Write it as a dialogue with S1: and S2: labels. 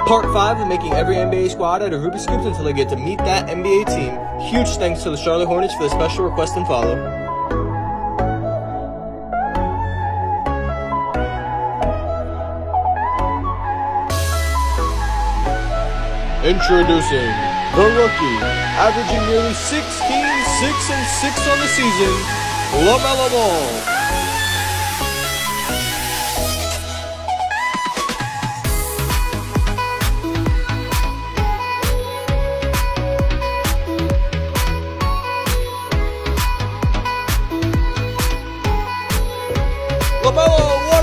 S1: Part 5 of making every NBA squad out of Rubik's Cubes until they get to meet that NBA team. Huge thanks to the Charlotte Hornets for the special request and follow. Introducing the rookie, averaging nearly 16, 6, and 6 on the season, LaMelo Ball. LaMelo